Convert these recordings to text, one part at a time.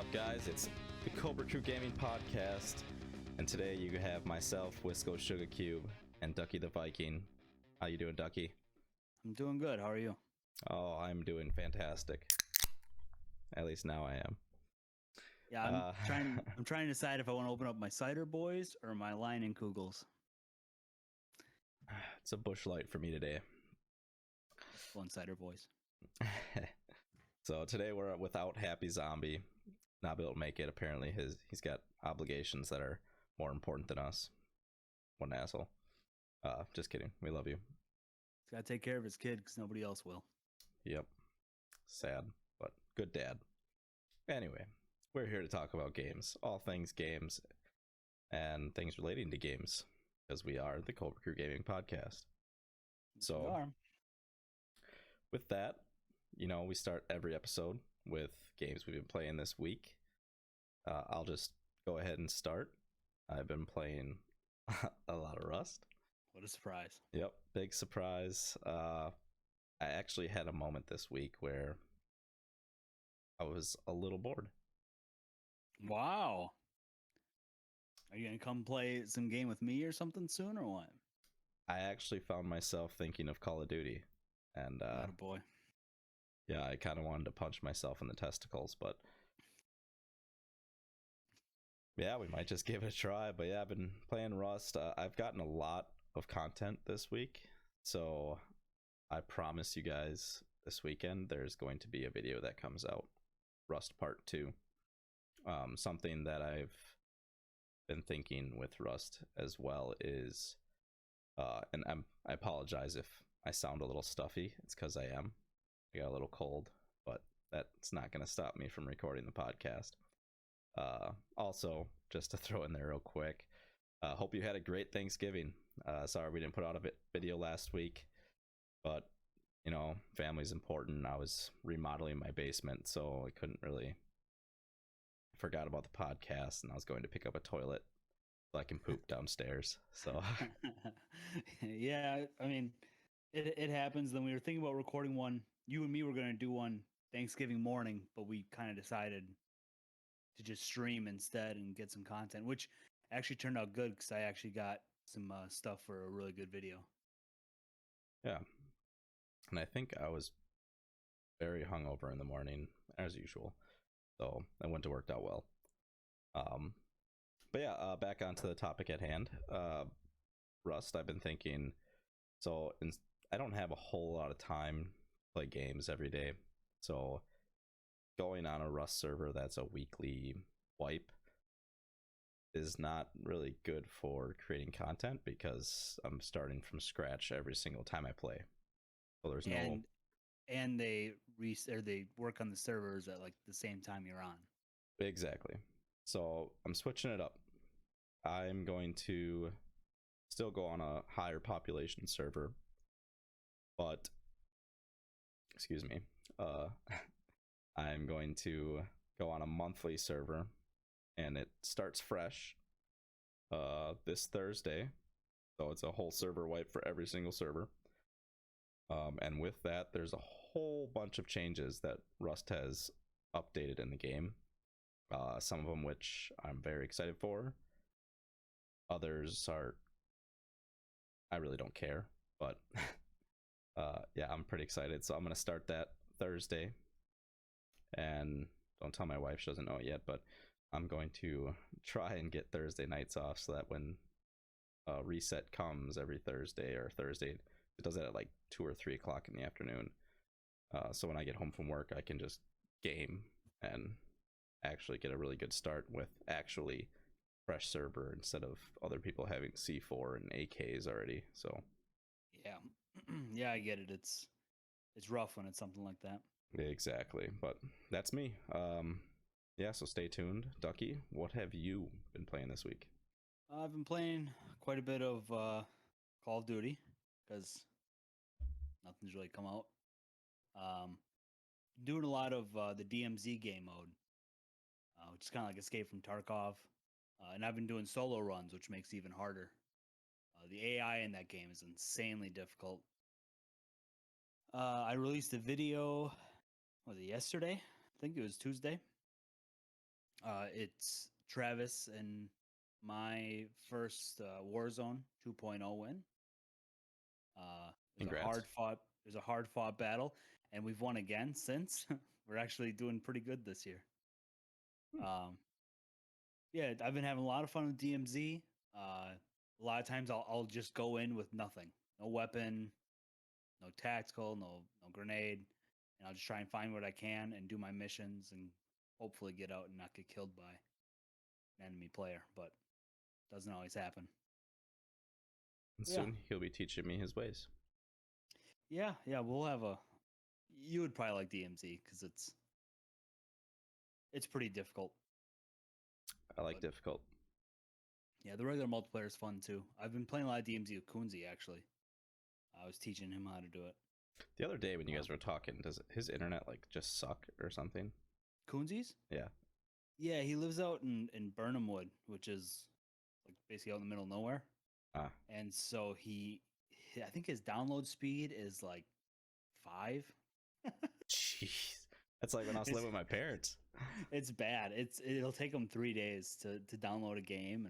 up, guys? It's the Cobra Crew Gaming Podcast, and today you have myself, Wisco Sugar Cube, and Ducky the Viking. How you doing, Ducky? I'm doing good. How are you? Oh, I'm doing fantastic. At least now I am. Yeah, I'm trying to decide if I want to open up my cider boys or my line and kugels. It's a bush light for me today. One cider boys. So today we're without Happy Zombie. Not able to make it. Apparently he's got obligations that are more important than us. What an asshole. Just kidding. We love you. He's got to take care of his kid because nobody else will. Yep. Sad, but good dad. Anyway, we're here to talk about games. All things games and things relating to games. Because we are the Cobra Crew Gaming Podcast. So, with that, we start every episode with games we've been playing this week. I'll just go ahead and start. I've been playing a lot of Rust. What a surprise. Yep, big surprise. I actually had a moment this week where I was a little bored. Wow. Are you going to come play some game with me or something soon or what? I actually found myself thinking of Call of Duty. And boy. Yeah, I kind of wanted to punch myself in the testicles, but yeah, we might just give it a try. But yeah, I've been playing Rust. I've gotten a lot of content this week, so I promise you guys this weekend there's going to be a video that comes out, Rust Part 2. Something that I've been thinking with Rust as well is, and I apologize if I sound a little stuffy. It's because I am. I got a little cold, but that's not going to stop me from recording the podcast. Also, just to throw in there real quick, hope you had a great Thanksgiving. Sorry we didn't put out a video last week, but family's important. I was remodeling my basement, so I couldn't really. Forgot about the podcast, and I was going to pick up a toilet so I can poop downstairs. So yeah, I mean, it happens. Then we were thinking about recording one. You and me were going to do one Thanksgiving morning, but we kind of decided to just stream instead and get some content, which actually turned out good because I actually got some stuff for a really good video. Yeah, and I think I was very hungover in the morning as usual, so that wouldn't have worked out well. But yeah, back onto the topic at hand. Rust, I've been thinking, I don't have a whole lot of time to play games every day, so going on a Rust server that's a weekly wipe is not really good for creating content because I'm starting from scratch every single time I play. So there's and they work on the servers at like the same time you're on. Exactly. So I'm switching it up. I'm going to still go on a higher population server, but excuse me, I'm going to go on a monthly server, and it starts fresh this Thursday. So it's a whole server wipe for every single server. And with that, there's a whole bunch of changes that Rust has updated in the game. Some of them which I'm very excited for. Others are, I really don't care, but yeah, I'm pretty excited. So I'm going to start that Thursday. And don't tell my wife, she doesn't know it yet, but I'm going to try and get Thursday nights off so that when reset comes every Thursday, it does it at like 2 or 3 o'clock in the afternoon. So when I get home from work, I can just game and actually get a really good start with actually fresh server instead of other people having C4 and AKs already. So yeah, I get it. It's rough when it's something like that. Exactly, but that's me. Yeah, so stay tuned. Ducky, what have you been playing this week? I've been playing quite a bit of Call of Duty because nothing's really come out. Doing a lot of the DMZ game mode, which is kind of like Escape from Tarkov. And I've been doing solo runs, which makes it even harder. The AI in that game is insanely difficult. I released a video, was it yesterday? I think it was Tuesday. It's Travis and my first Warzone 2.0 win. It was a Congrats. hard fought. It was a hard fought battle, and we've won again since. We're actually doing pretty good this year. Hmm. Yeah, I've been having a lot of fun with DMZ. A lot of times I'll just go in with nothing, no weapon, no tactical, no grenade, and I'll just try and find what I can and do my missions and hopefully get out and not get killed by an enemy player. But doesn't always happen. And Yeah, soon he'll be teaching me his ways. yeah. We'll have a. You would probably like DMZ because it's pretty difficult. I like But difficult. yeah, the regular multiplayer is fun too. I've been playing a lot of DMZ with Kunzi actually. I was teaching him how to do it. The other day when you Um, guys were talking, does his internet like just suck or something? Kunzi's? Yeah. Yeah, he lives out in Burnham Wood, which is like basically out in the middle of nowhere. Ah, And so I think his download speed is like 5. jeez. That's like when I was it's living with my parents. it's bad. It'll take him 3 days to download a game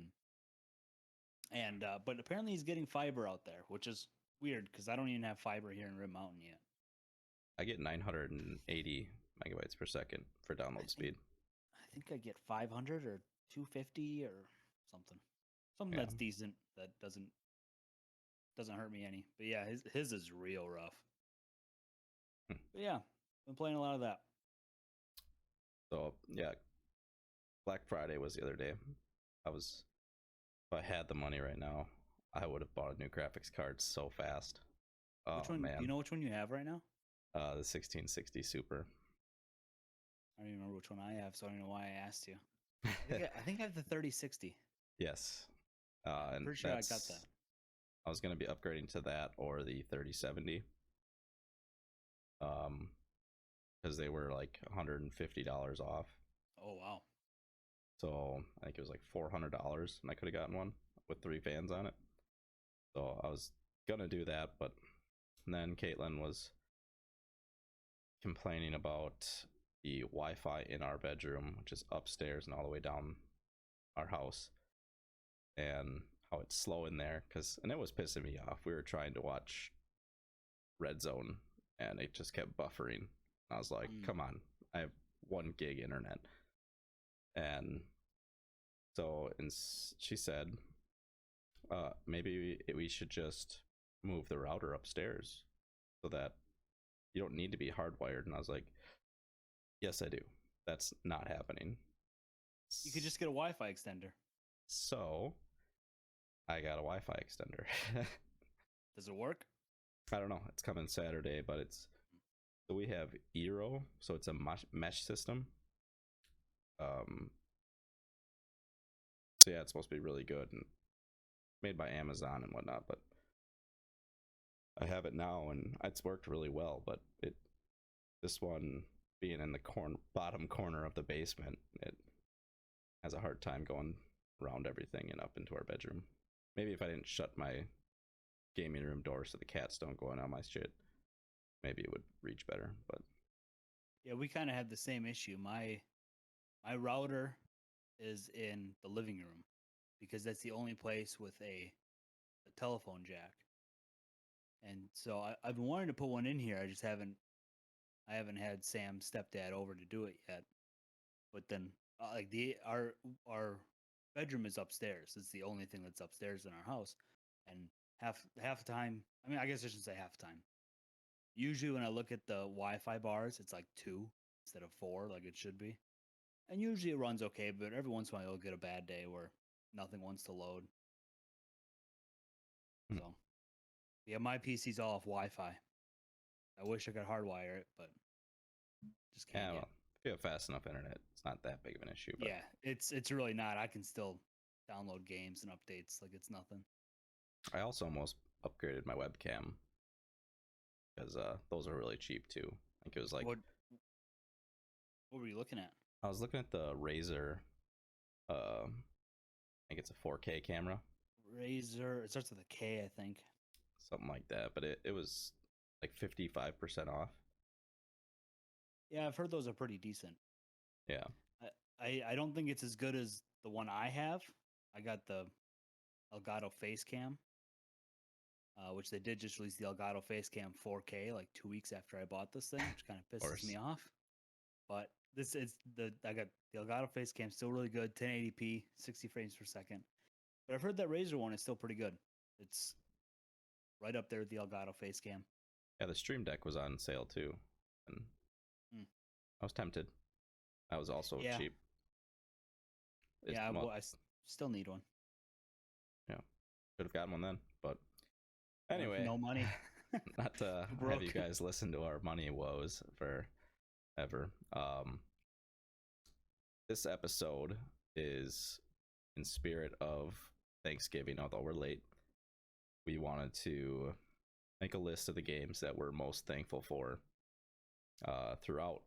and but apparently he's getting fiber out there, which is weird because I don't even have fiber here in Rib Mountain yet. I get 980 megabytes per second for I download think speed. I think I get 500 or 250 or something. Something Yeah. that's decent that doesn't hurt me any. But yeah, his is real rough. Hmm. But yeah, been playing a lot of that. So yeah, Black Friday was the other day. If I had the money right now, I would have bought a new graphics card so fast. Oh Which one? Do you man, know which one you have right now? the 1660 Super. I don't even remember which one I have, so I don't know why I asked you. I think I have the 3060. Yes, I'm and pretty sure I got that. I was gonna be upgrading to that or the 3070. Because they were like $150 off. Oh wow. So I think it was like $400, and I could have gotten one with 3 fans on it. So I was gonna do that, but then Caitlin was complaining about the Wi-Fi in our bedroom, which is upstairs and all the way down our house, and how it's slow in there. And it was pissing me off. We were trying to watch Red Zone, and it just kept buffering. I was like, "Come on, I have 1 gig internet." And so, and she said, maybe we should just move the router upstairs so that you don't need to be hardwired. And I was like, yes, I do. That's not happening. You could just get a Wi-Fi extender. So I got a Wi-Fi extender. Does it work? I don't know. It's coming Saturday, but so we have Eero, so it's a mesh system. So yeah, it's supposed to be really good and made by Amazon and whatnot, but I have it now and it's worked really well. But this one being in the bottom corner of the basement, it has a hard time going around everything and up into our bedroom. Maybe if I didn't shut my gaming room door so the cats don't go in on my shit, maybe it would reach better. But Yeah, we kind of have the same issue. My router is in the living room because that's the only place with a telephone jack. And so I've been wanting to put one in here. I haven't had Sam's stepdad over to do it yet. But then like our bedroom is upstairs. It's the only thing that's upstairs in our house. And half the time, I mean, I guess I should say half the time. Usually when I look at the Wi-Fi bars, it's like 2 instead of 4 like it should be. And usually it runs okay, but every once in a while you'll get a bad day where nothing wants to load. Hmm. So, yeah, my PC's all off Wi-Fi. I wish I could hardwire it, but just can't yeah, yet. well, if you have fast enough internet, it's not that big of an issue. But Yeah, it's really not. I can still download games and updates like it's nothing. I also almost upgraded my webcam because those are really cheap too. I think it was like What were you looking at? I was looking at the Razer. I think it's a 4K camera, Razer. It starts with a K, I think. something like that. But it was like 55% off. Yeah, I've heard those are pretty decent. Yeah, I don't think it's as good as the one I have. I got the Elgato Facecam, which they did just release the Elgato Facecam 4K like 2 weeks after I bought this thing, which kind of Of pisses me course. off. But this is I got the Elgato Facecam, still really good, 1080p, 60 frames per second. But I've heard that Razer one is still pretty good. It's right up there with the Elgato Facecam. Yeah, the Stream Deck was on sale too, and Mm. I was tempted. That was also Yeah, cheap. It's yeah. well, Well, still need one. yeah, could have gotten one then, but anyway, No money. not to Too have you broke. guys listen to our money woes forever. This episode is in spirit of Thanksgiving, although we're late. We wanted to make a list of the games that we're most thankful for throughout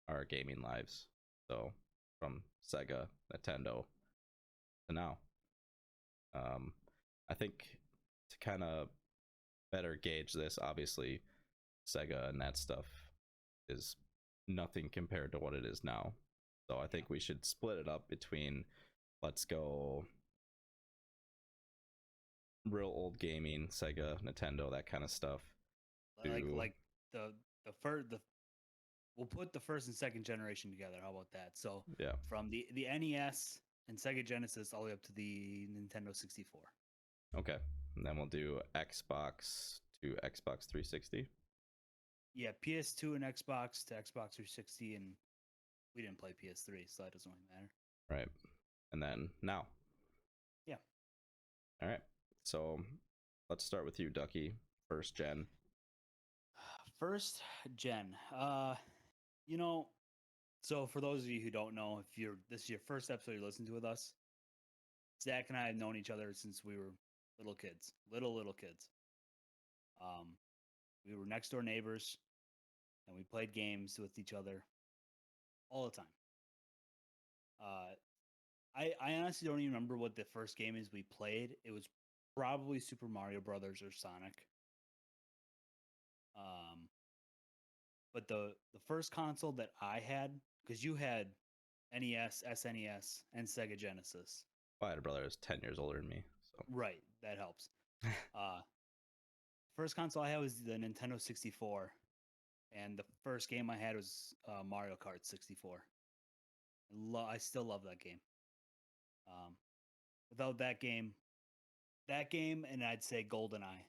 our gaming lives. So from Sega, Nintendo to now. I think to kind of better gauge this, obviously, Sega and that stuff is nothing compared to what it is now. So I think we should split it up between, let's go real old gaming, Sega, Nintendo, that kind of stuff. Like the we'll put the first and second generation together. How about that? So Yeah. from the NES and Sega Genesis all the way up to the Nintendo 64. Okay. And then we'll do Xbox to Xbox 360. Yeah, PS2 and Xbox to Xbox 360, and we didn't play PS3, so that doesn't really matter. Right. And then now. Yeah. All right. So let's start with you, Ducky. First gen. First gen. You know, so for those of you who don't know, if this is your first episode you're listening to with us, Zach and I have known each other since we were little kids, little kids. We were next door neighbors, and we played games with each other all the time. I honestly don't even remember what the first game is we played. It was probably Super Mario Brothers or Sonic. Um, but the first console that I had, because you had NES, SNES, and Sega Genesis. Well, I had a brother who's 10 years older than me. So Right, that helps. Uh, First console I had was the Nintendo 64, and the first game I had was Mario Kart 64. I still love that game. Um, without that game, and I'd say GoldenEye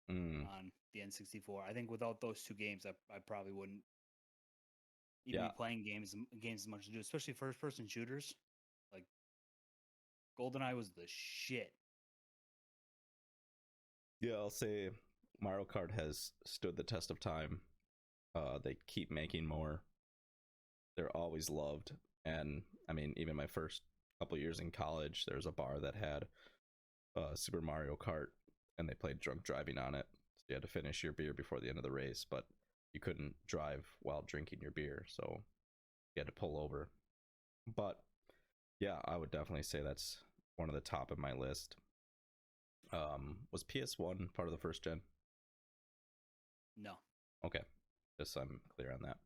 mm, on the N64. I think without those two games, I probably wouldn't even yeah. be playing games as much as I do, especially first person shooters. Like GoldenEye was the shit. Yeah, I'll say Mario Kart has stood the test of time. They keep making more. They're always loved. And I mean, even my first couple years in college, there was a bar that had Super Mario Kart, and they played drunk driving on it. So you had to finish your beer before the end of the race, but you couldn't drive while drinking your beer, so you had to pull over. But yeah, I would definitely say that's one of the top of my list. Was PS1 part of the first gen? No, Okay, just so I'm clear on that.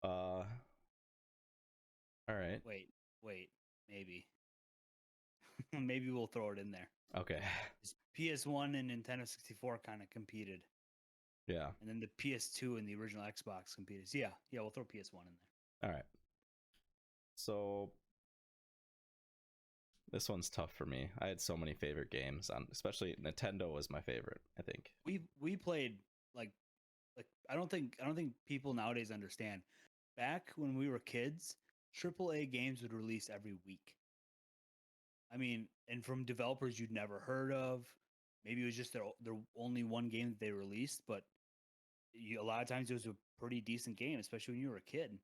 All right. wait, maybe, maybe we'll throw it in there. Okay. PS1 and Nintendo 64 kind of competed, Yeah. and then the PS2 and the original Xbox competed. So yeah, we'll throw PS1 in there. All right. So this one's tough for me. I had so many favorite games on, especially Nintendo was my favorite, I think. We played like I don't think people nowadays understand. Back when we were kids, AAA games would release every week. I mean, and from developers you'd never heard of. Maybe it was just their only one game that they released, but a lot of times it was a pretty decent game, especially when you were a kid.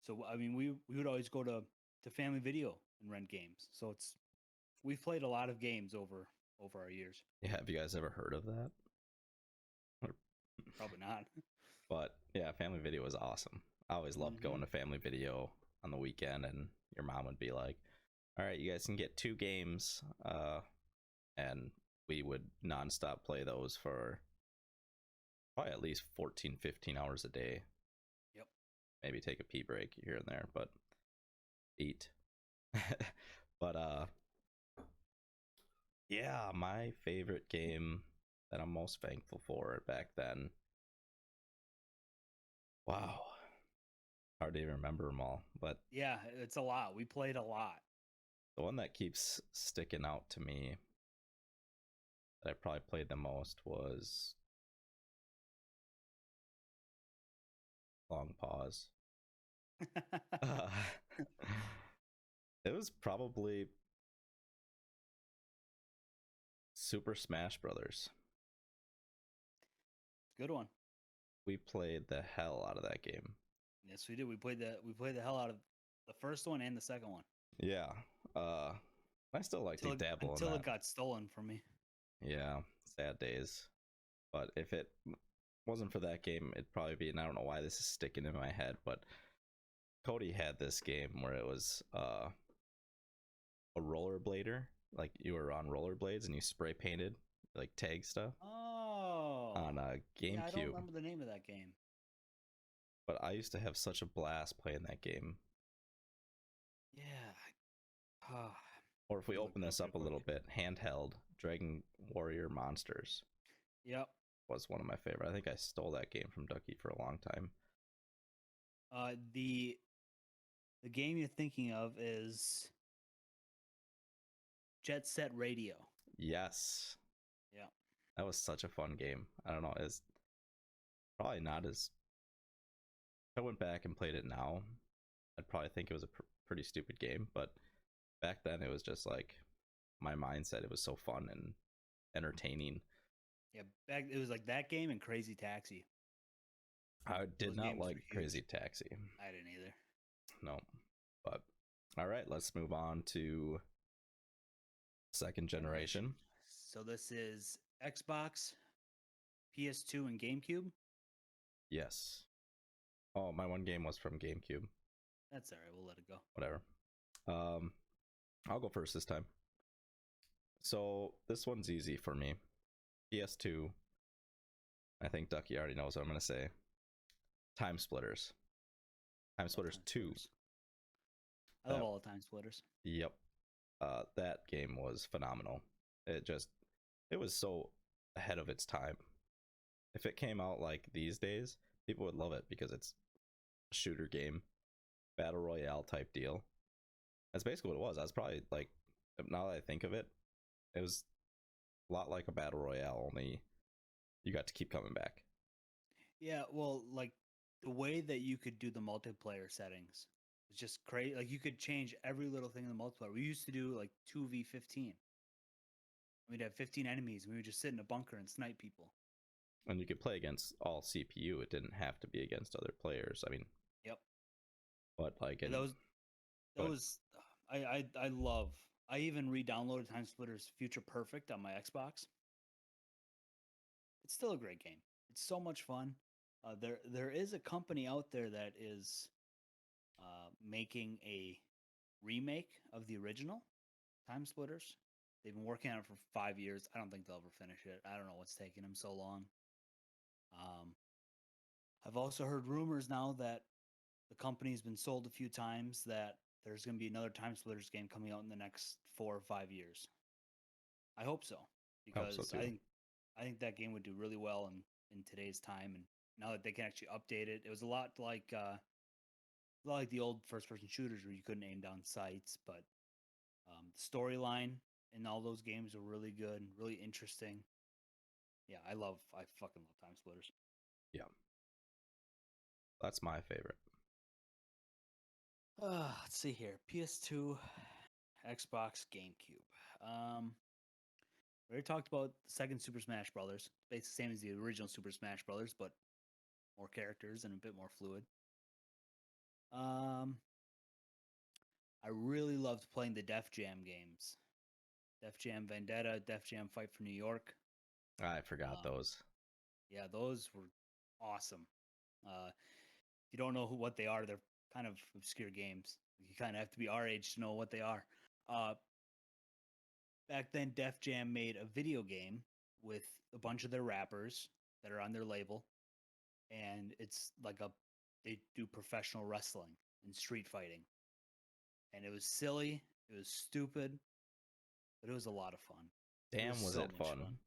So I mean, we would always go to Family Video and rent games. So we've played a lot of games over our years. Yeah, have you guys ever heard of that? Probably not. But yeah, Family Video was awesome. I always loved Mm-hmm. going to Family Video on the weekend, and your mom would be like, "All right, you guys can get 2 games," and we would nonstop play those for probably at least 14, 15 hours a day. Yep. Maybe take a pee break here and there, but 8. But yeah, my favorite game that I'm most thankful for back then. Wow, hard to even remember them all, but Yeah, it's a lot. We played a lot. the one that keeps sticking out to me that I probably played the most was long pause. Uh, it was probably Super Smash Brothers. Good one. We played the hell out of that game. Yes, we did. We played the hell out of the first one and the second one. Yeah. Uh I still like to dabble in Until that. it got stolen from me. Yeah, sad days. But if it wasn't for that game, it'd probably be, and I don't know why this is sticking in my head, but Cody had this game where it was a rollerblader, like you were on rollerblades and you spray painted like tag stuff Oh. on a Yeah, I don't GameCube. remember the name of that game. But I used to have such a blast playing that game. Yeah. Oh, Or if we let me look open it this real up a little quick. bit, handheld Dragon Warrior Monsters Yep. was one of my favorite. I think I stole that game from Ducky for a long time. The game you're thinking of is Jet Set Radio. Yes, Yeah. that was such a fun game. I don't know, it's probably not as. If I went back and played it now, I'd probably think it was a pretty stupid game, but back then it was just like my mindset. It was so fun and entertaining. Yeah. Back it was like that game and Crazy Taxi. I did Those not games like were Crazy huge. Taxi. I didn't either. No, but all right, let's move on to second generation. So this is Xbox, PS2, and GameCube. Yes. Oh, my one game was from GameCube. That's all right. We'll let it go. Whatever. Um, I'll go first this time. So this one's easy for me. PS2. I think Ducky already knows what I'm gonna say. Time Splitters. Time Splitters 2. I love all the Time Splitters. Yep. That game was phenomenal. It was so ahead of its time. If it came out like these days, people would love it because it's a shooter game, battle royale type deal. That's basically what it was. I was probably like, now that I think of it, it was a lot like a battle royale, only you got to keep coming back. Yeah, well, like the way that you could do the multiplayer settings was just crazy. Like you could change every little thing in the multiplayer. We used to do like 2v15. We'd have 15 enemies and we would just sit in a bunker and snipe people. And you could play against all CPU. It didn't have to be against other players. I mean, Yep. but like, Yeah, and that was I love. I even re-downloaded Time Splitters Future Perfect on my Xbox. It's still a great game. It's so much fun. There is a company out there that is making a remake of the original Time Splitters. They've been working on it for 5 years. I don't think they'll ever finish it. I don't know what's taking them so long. Um, I've also heard rumors now that the company's been sold a few times, that there's going to be another Time Splitters game coming out in the next 4 or 5 years. I hope so, I hope so because too. I think that game would do really well in today's time. And now that they can actually update it, it was a lot like the old first person shooters where you couldn't aim down sights, but the storyline in all those games are really good and really interesting. Yeah, I fucking love Time Splitters. Yeah, that's my favorite. Let's see here. PS2, Xbox, GameCube. We already talked about the second Super Smash Brothers. It's the same as the original Super Smash Brothers, but more characters and a bit more fluid. Um, I really loved playing the Def Jam games. Def Jam Vendetta, Def Jam Fight for New York. I forgot Um, those. yeah, those were awesome. If you don't know what they are, they're kind of obscure games. You kind of have to be our age to know what they are. Uh, Back then, Def Jam made a video game with a bunch of their rappers that are on their label, and it's like they do professional wrestling and street fighting, and it was silly, it was stupid, but it was a lot of fun. It was Damn, was so it much fun? fun.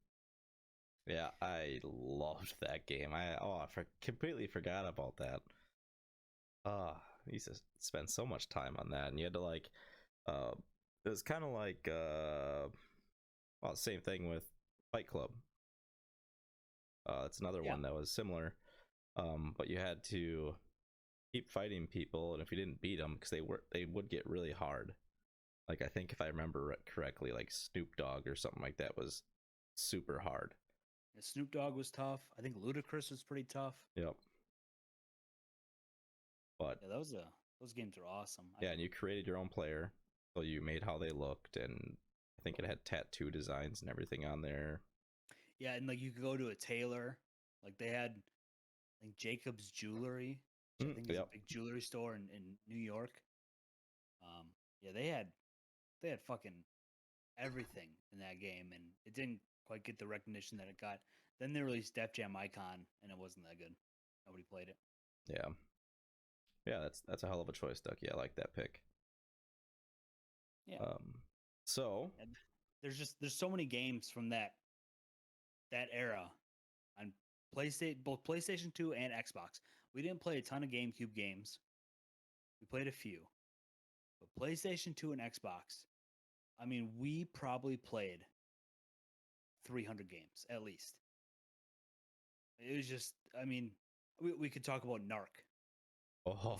Yeah, I loved that game. I completely forgot about that. I used to spend so much time on that, and you had to like, uh, it was kind of like, well, same thing with Fight Club. It's another Yeah, one that was similar, but you had to keep fighting people, and if you didn't beat them, because they would get really hard. Like I think if I remember correctly, like Snoop Dogg or something like that was super hard. and Snoop Dogg was tough. I think Ludacris was pretty tough. Yep. But Yeah, those games are awesome. yeah, and you created your own player, so you made how they looked, and I think it had tattoo designs and everything on there. Yeah, and like you could go to a tailor, like they had like Jacob's Jewelry, which I think is a Yep. big jewelry store in New York. Um, yeah, they had fucking everything in that game, and it didn't quite get the recognition that it got. Then they released Def Jam Icon, and it wasn't that good. Nobody played it. Yeah. Yeah, that's a hell of a choice, Ducky. I like that pick. Yeah, Um, so and there's so many games from that era on PlayStation, both PlayStation 2 and Xbox. We didn't play a ton of GameCube games. We played a few, but PlayStation 2 and Xbox. I mean, we probably played 300 games at least. It was just, I mean, we could talk about Narc, oh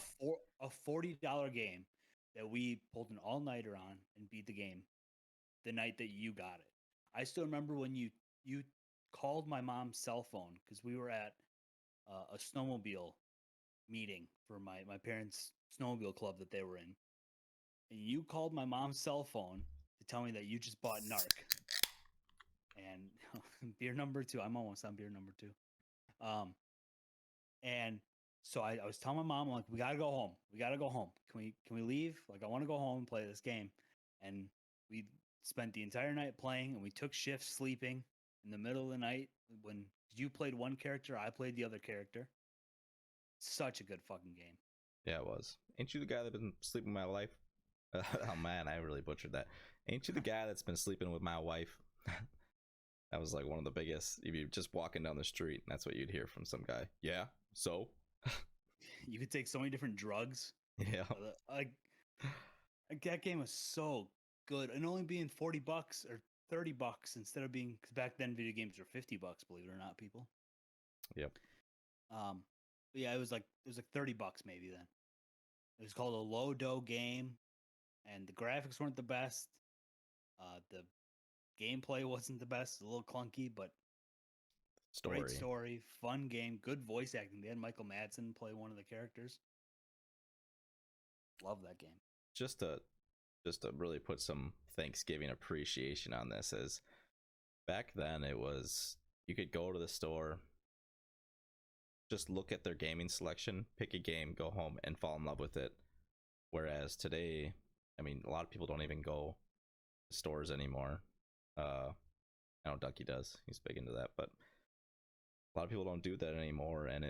a $40 game that we pulled an all nighter on and beat the game the night that you got it. I still remember when you called my mom's cell phone because we were at a snowmobile meeting for my parents' snowmobile club that they were in, and you called my mom's cell phone to tell me that you just bought Narc and beer number two. I'm almost on beer number two. Um, and so I was telling my mom, I'm like, we gotta go home. We gotta go home. Can we leave? Like, I want to go home and play this game. And we spent the entire night playing, and we took shifts sleeping in the middle of the night when you played one character, I played the other character. Such a good fucking game. yeah, it was. Ain't you the guy that's been sleeping with my wife? Oh man, I really butchered that. Ain't you the guy that's been sleeping with my wife? That was like one of the biggest. If you're just walking down the street, and that's what you'd hear from some guy. Yeah. So. You could take so many different drugs. Yeah. Like that game was so good, and only being $40 or $30 instead of being, because back then video games were $50, believe it or not, people. Yep. But yeah, it was like $30 maybe then. It was called a low dough game, and the graphics weren't the best. The gameplay wasn't the best, a little clunky, but great Story. story, fun game, good voice acting. They had Michael Madsen play one of the characters. Love that game. Just to really put some Thanksgiving appreciation on this is back then it was you could go to the store, just look at their gaming selection, pick a game, go home and fall in love with it. Whereas today, I mean, a lot of people don't even go to stores anymore. I know Ducky does. He's big into that, but a lot of people don't do that anymore, and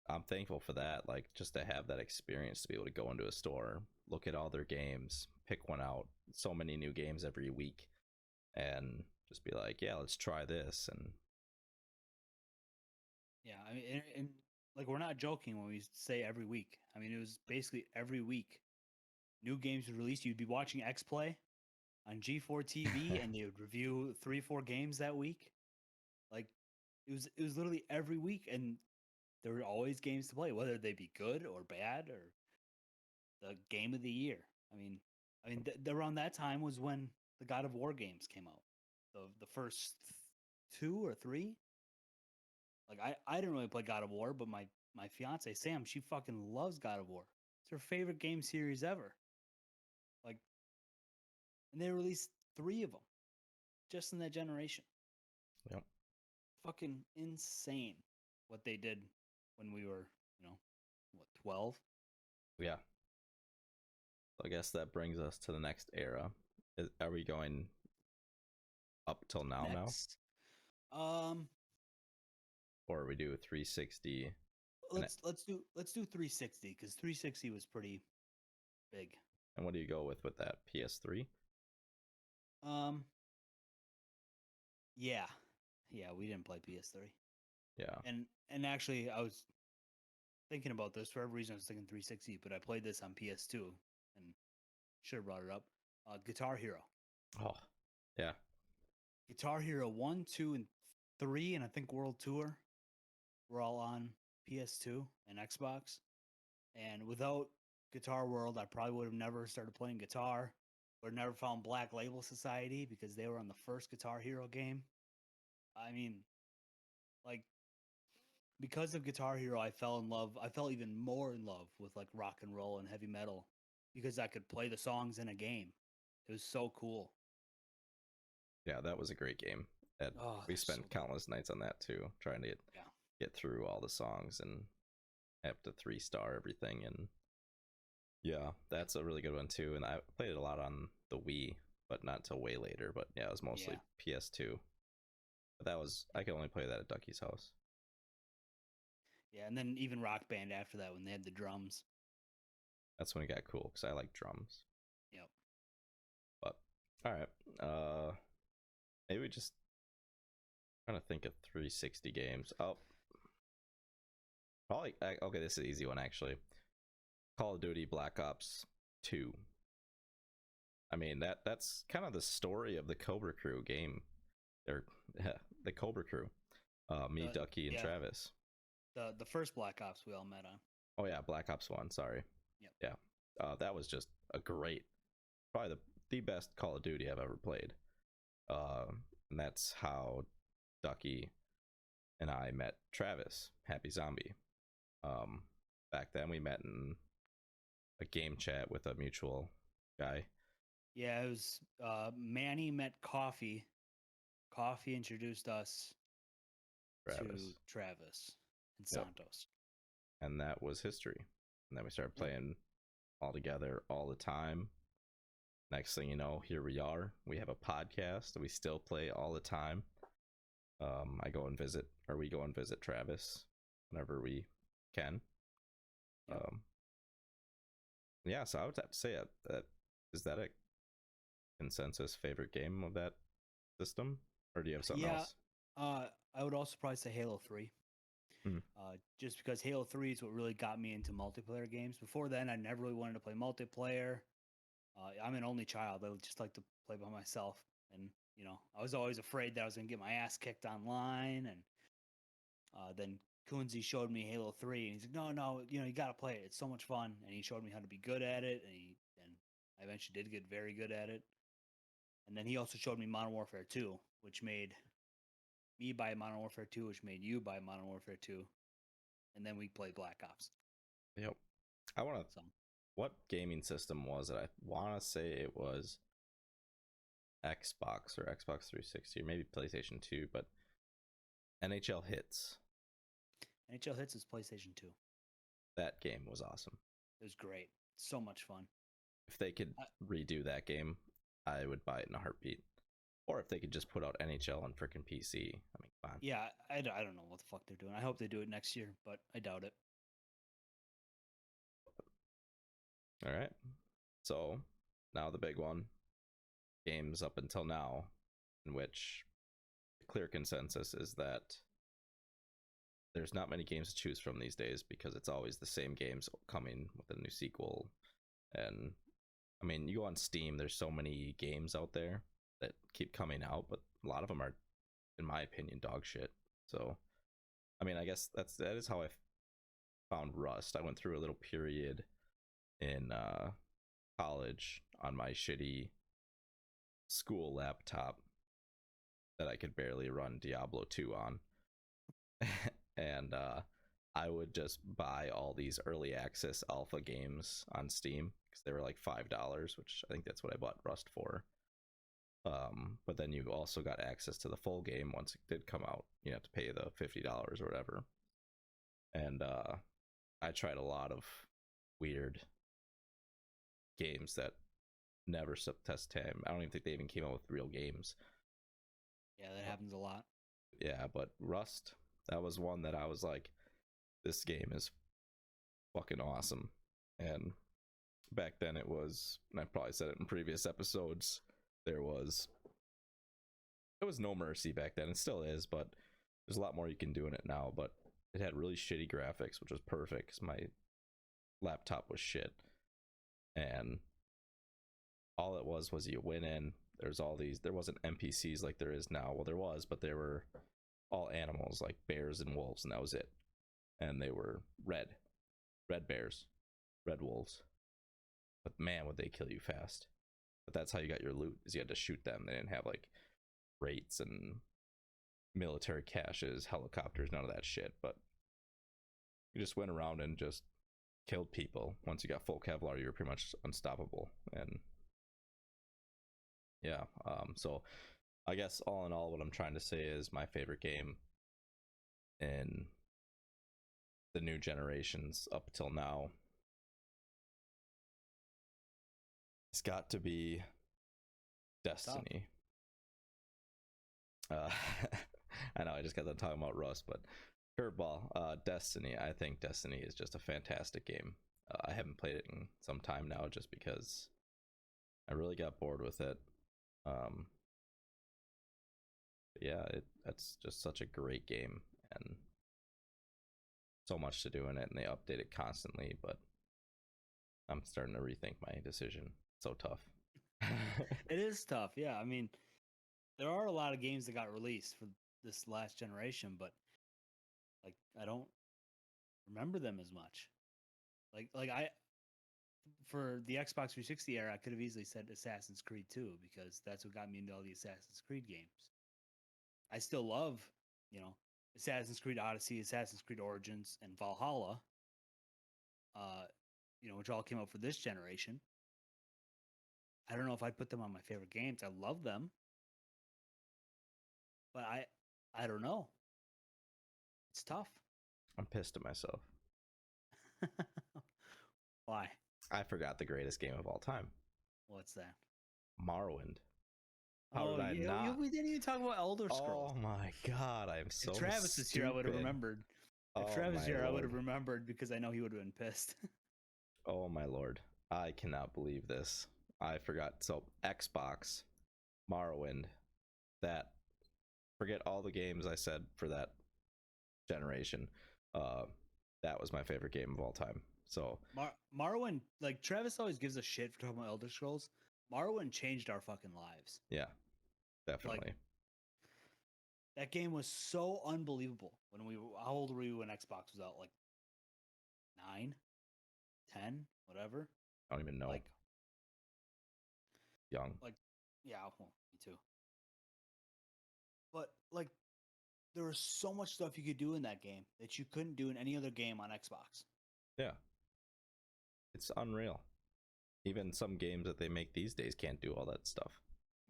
I'm thankful for that. Like just to have that experience to be able to go into a store, look at all their games, pick one out. So many new games every week, and just be like, yeah, let's try this. And Yeah, I mean, and like we're not joking when we say every week. I mean, it was basically every week new games would release. You'd be watching X Play on G4 TV, and they would review 3, 4 games that week. Like it was literally every week, and there were always games to play, whether they be good or bad or the game of the year. Around that time was when the God of War games came out. The first two or three. Like I didn't really play God of War, but my fiance Sam, she fucking loves God of War. It's her favorite game series ever. Like, and they released 3 of them just in that generation. yep. Fucking insane what they did when we were, what, 12? Yeah. I guess that brings us to the next era. Are we going up till now? Next, um, Or we do 360? And let's do 360 because 360 was pretty big. And what do you go with that? PS3? Um, yeah, yeah, we didn't play PS3, Yeah. and actually, I was thinking about this for every reason. I was thinking 360, but I played this on PS2, and should have brought it up. Guitar Hero, Oh, yeah. Guitar Hero 1, 2, and 3, and I think World Tour were all on PS2 and Xbox. And without Guitar World, I probably would have never started playing guitar or never found Black Label Society because they were on the first Guitar Hero game. I mean, like, because of Guitar Hero, I fell in love. I fell even more in love with like rock and roll and heavy metal because I could play the songs in a game. It was so cool. Yeah, that was a great game. And Oh, we they're so spent countless nights on that too, trying to yeah, get through all the songs and have to 3-star everything. And yeah, that's a really good one too. And I played it a lot on the Wii, but not until way later. But yeah, it was mostly yeah, PS2. But that was, I could only play that at Ducky's house. yeah. And then even Rock Band after that when they had the drums. That's when it got cool because I like drums. Yep. But all right, maybe we just trying to think of 360 games. Oh, probably okay. This is an easy one actually. Call of Duty Black Ops 2. I mean that's kind of the story of the Cobra Crew game, or the Cobra Crew. Me, Ducky, and Yeah, Travis. the first Black Ops we all met on. Oh yeah, Black Ops 1. Sorry. Yep. Yeah, that was just a great, probably the best Call of Duty I've ever played. Uh, and that's how Ducky and I met Travis, Happy Zombie. Um, Back then we met in a game chat with a mutual guy. Yeah, it was Manny met Coffee. Coffee introduced us to Travis. Travis and Yep. Santos. And that was history. And then we started Yep. playing all together all the time. Next thing you know, here we are. We have a podcast. We still play all the time. I go and visit, or we go and visit Travis whenever we can. Yep. Yeah, so I would have to say that is that a consensus favorite game of that system, or do you have something Yeah, else? I would also probably say Halo 3. Hmm. Just because Halo 3 is what really got me into multiplayer games. Before then, I never really wanted to play multiplayer. I'm an only child. I would just like to play by myself. And, I was always afraid that I was going to get my ass kicked online. And then Kunzi showed me Halo 3. And he's like, no, you got to play it. It's so much fun. And he showed me how to be good at it. And I eventually did get very good at it. And then he also showed me Modern Warfare 2, which made me buy Modern Warfare 2, which made you buy Modern Warfare 2. And then we played Black Ops. Yep. I want to. So, What gaming system was it? I want to say it was Xbox or Xbox 360 or maybe PlayStation 2, but NHL Hits. NHL Hits is PlayStation 2. That game was awesome. It was great. So much fun. If they could redo that game, I would buy it in a heartbeat. Or if they could just put out NHL on freaking PC. I mean, come on. Yeah, I don't know what the fuck they're doing. I hope they do it next year, but I doubt it. All right. So now the big one. Games up until now, in which the clear consensus is that there's not many games to choose from these days because it's always the same games coming with a new sequel. And I mean, you go on Steam, there's so many games out there that keep coming out, but a lot of them are, in my opinion, dog shit. So, I mean, I guess that is how I found Rust. I went through a little period in college on my shitty school laptop that I could barely run Diablo 2 on. And I would just buy all these early access alpha games on Steam because they were like $5, which I think that's what I bought Rust for. But then you also got access to the full game once it did come out. You have to pay the $50 or whatever. And I tried a lot of weird games that never stood test time. I don't even think they even came out with real games. Yeah, that happens a lot. Yeah, but Rust, that was one that I was like, this game is fucking awesome. And back then it was, and I probably said it in previous episodes, it was no mercy back then. It still is, but there's a lot more you can do in it now. But it had really shitty graphics, which was perfect because my laptop was shit. And all it was you went in, there's all these, there wasn't NPCs like there is now. Well, there was, but they were all animals like bears and wolves, and that was it. And they were red bears, red wolves. But man, would they kill you fast. But that's how you got your loot, is you had to shoot them. They didn't have like rates and military caches, helicopters, none of that shit. But you just went around and just killed people. Once you got full Kevlar, you were pretty much unstoppable. And yeah, so I guess all in all, what I'm trying to say is my favorite game in the new generations up till now, it's got to be Destiny. I know I just got done talking about Rust, but curveball, Destiny. I think Destiny is just a fantastic game. I haven't played it in some time now, just because I really got bored with it. Yeah, that's just such a great game, and so much to do in it, and they update it constantly. But I'm starting to rethink my decision. It's so tough. It is tough. Yeah, I mean, there are a lot of games that got released for this last generation, but like I don't remember them as much. Like I for the Xbox 360 era, I could have easily said Assassin's Creed 2 because that's what got me into all the Assassin's Creed games. I still love, Assassin's Creed Odyssey, Assassin's Creed Origins, and Valhalla. Which all came out for this generation. I don't know if I'd put them on my favorite games. I love them, but I don't know. It's tough. I'm pissed at myself. Why? I forgot the greatest game of all time. What's that? Morrowind. How did I not? We didn't even talk about Elder Scrolls. Oh my god, I'm so If Travis is here, I would have remembered. If Travis is here, I would have remembered because I know he would have been pissed. Oh my lord. I cannot believe this. I forgot. So Xbox, Morrowind, that, forget all the games I said for that generation. That was my favorite game of all time. So Morrowind, like Travis always gives a shit for talking about Elder Scrolls. Morrowind changed our fucking lives. Yeah, definitely. Like, that game was so unbelievable. How old were you when Xbox was out? Like 9, 10, whatever. I don't even know. Like young. Like, yeah, well, me too. But like, there was so much stuff you could do in that game that you couldn't do in any other game on Xbox. Yeah, it's unreal. Even some games that they make these days can't do all that stuff.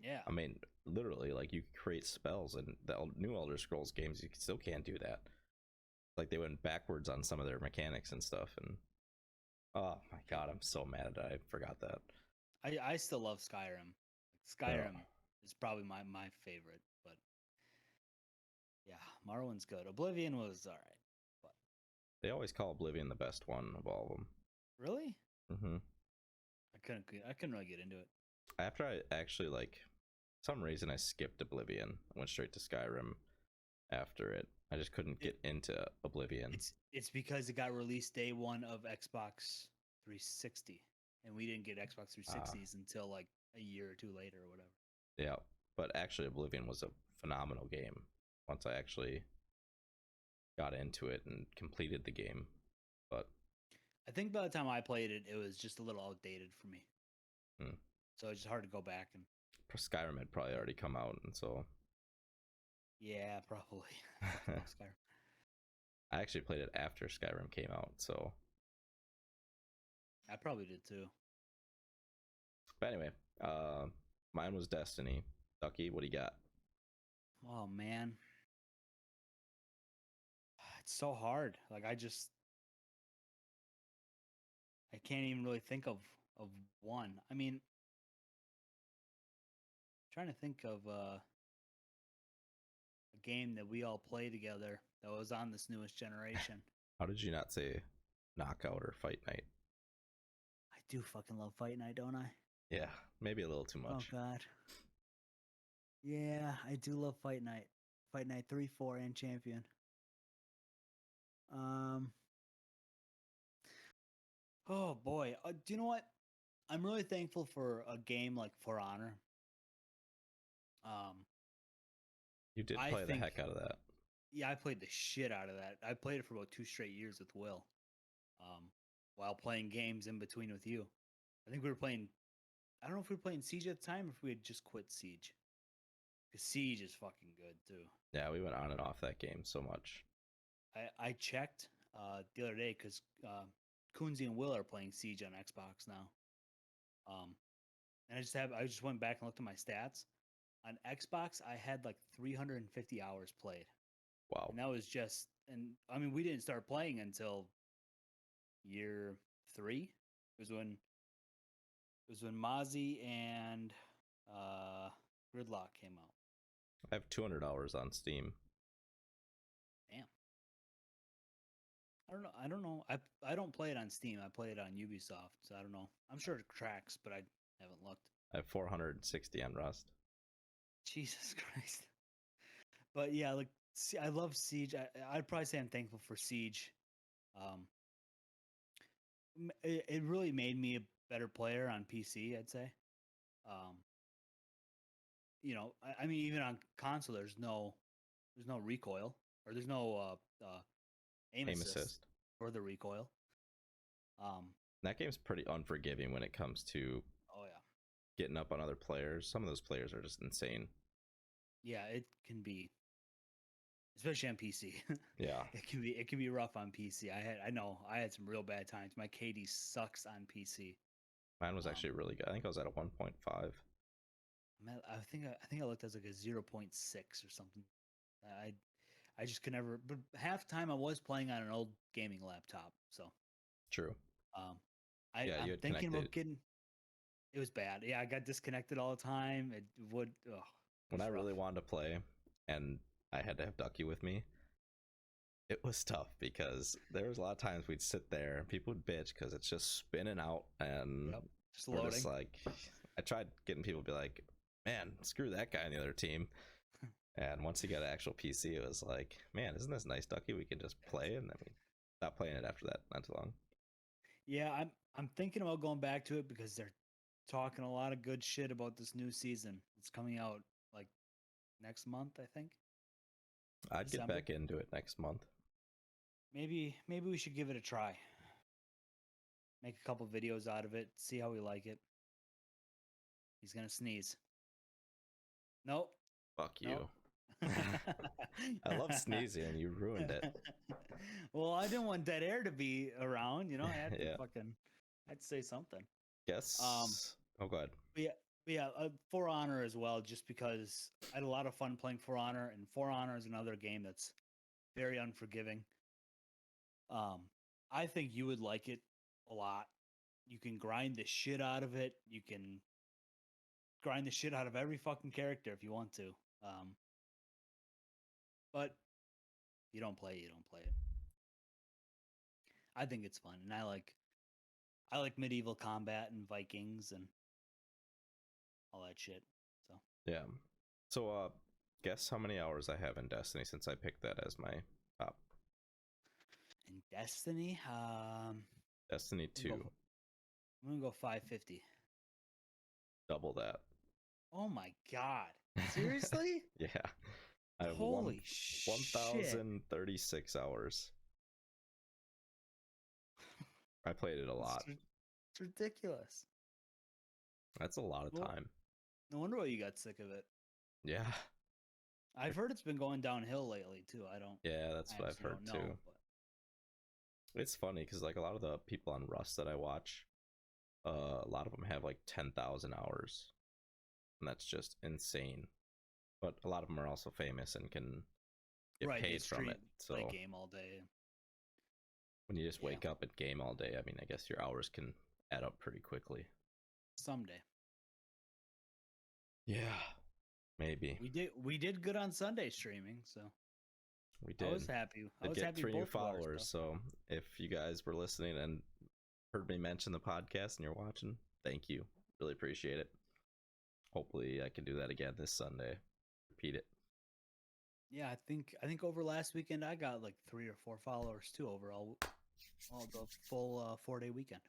Yeah. I mean, literally, like, you create spells in the new Elder Scrolls games, you still can't do that. Like, they went backwards on some of their mechanics and stuff, and oh my god, I'm so mad that I forgot that. I still love Skyrim. Skyrim is probably my favorite, but yeah, Morrowind's good. Oblivion was all right, but they always call Oblivion the best one of all of them. Really? Mm-hmm. I couldn't really get into it. After I actually, like, some reason I skipped Oblivion. I went straight to Skyrim after it. I just couldn't get into Oblivion. It's because it got released day one of Xbox 360, and we didn't get Xbox 360s until like a year or two later or whatever. Yeah, but actually Oblivion was a phenomenal game once I actually got into it and completed the game. But I think by the time I played it, it was just a little outdated for me. So it's just hard to go back. And Skyrim had probably already come out, and so yeah, probably. Skyrim. I actually played it after Skyrim came out, so I probably did too. But anyway, mine was Destiny. Ducky, what do you got? Oh man, it's so hard. Like I can't even really think of one. I mean, trying to think of a game that we all play together that was on this newest generation. How did you not say Knockout or Fight Night? I do fucking love Fight Night, don't I? Yeah, maybe a little too Oh much. God. Yeah, I do love Fight Night. Fight Night 3, 4, and Champion. Um. Oh boy. Do you know what? I'm really thankful for a game like For Honor. Um. You did I play the think. heck out of that. Yeah, I played the shit out of that. I played it for about 2 straight years with Will. Um. While playing games in between with you. I think we were playing. I don't know if we were playing Siege at the time or if we had just quit Siege. Because Siege is fucking good too. Yeah, we went on and off that game so much. I checked the other day because Coonsy and Will are playing Siege on Xbox now. And I just went back and looked at my stats. On Xbox, I had like 350 hours played, Wow. and that was just. And I mean, we didn't start playing until year 3. It was when Mozzie and Gridlock came out. I have 200 hours on Steam. Damn. I don't know. I don't play it on Steam. I play it on Ubisoft, so I don't know. I'm sure it tracks, but I haven't looked. I have 460 on Rust. Jesus Christ. But yeah, like I love Siege. I'd probably say I'm thankful for Siege. Um, it really made me a better player on PC. I'd say. Um, I mean, even on console, there's no recoil or there's no aim Aim assist assist. for the recoil. That game's pretty unforgiving when it comes to Oh yeah, getting up on other players. Some of those players are just insane. yeah. It can be, especially on PC. Yeah. it can be rough on PC. I know I had some real bad times. My KD sucks on PC. Mine was actually really good. I think I was at a 1.5. I think I looked as like a 0.6 or something. I I just could never. But half the time I was playing on an old gaming laptop, so True. um, Yeah, you I'm had thinking connected. about getting. It was bad. Yeah, I got disconnected all the time. It would. Ugh, it When was I rough. really wanted to play and I had to have Ducky with me, it was tough because there was a lot of times we'd sit there and people would bitch because it's just spinning out and Yep, just we're just loading. like, I tried getting people to be like, man, screw that guy on the other team. And once you got an actual PC, it was like, man, isn't this nice, Ducky? We can just play, and then we stopped playing it after that. Not too long. Yeah, I'm thinking about going back to it because they're talking a lot of good shit about this new season. It's coming out like next month, I think. I'd get December. back into it next month. Maybe we should give it a try. Make a couple videos out of it, see how we like it. He's gonna sneeze. Nope. Fuck Nope. you. I love sneezing, and you ruined it. Well, I didn't want dead air to be around. I had to Yeah. I had to say something. Guess. Oh, go ahead. But yeah, For Honor as well, just because I had a lot of fun playing For Honor, and For Honor is another game that's very unforgiving. Um, I think you would like it a lot. You can grind the shit out of it. You can grind the shit out of every fucking character if you want to. But you don't play it, you don't play it. I think it's fun, and I like medieval combat and Vikings and all that shit. So Yeah. So, guess how many hours I have in Destiny since I picked that as my top. in Destiny, Destiny I'm gonna 2. go, I'm gonna go 550. Double that. Oh my god! Seriously? Yeah. I have Holy shit! 1,036 hours. I played it a lot. It's ridiculous. That's a lot of Well, time. no wonder why you got sick of it. Yeah. I've heard it's been going downhill lately too. Yeah, that's I what I've actually heard don't too. know, but It's funny because like a lot of the people on Rust that I watch, a lot of them have like 10,000 hours, and that's just insane. But a lot of them are also famous and can get right, they paid from it. So play game all day. when you just Yeah, wake up and game all day, I mean, I guess your hours can add up pretty quickly. someday. Yeah, maybe We did good on Sunday streaming, so we I did. was happy. I Did was get happy 3 new both of our followers. stuff. So if you guys were listening and heard me mention the podcast and you're watching, thank you. Really appreciate it. Hopefully I can do that again this Sunday. Repeat it. Yeah, I think over last weekend I got like 3 or 4 followers too overall. All the full 4-day weekend.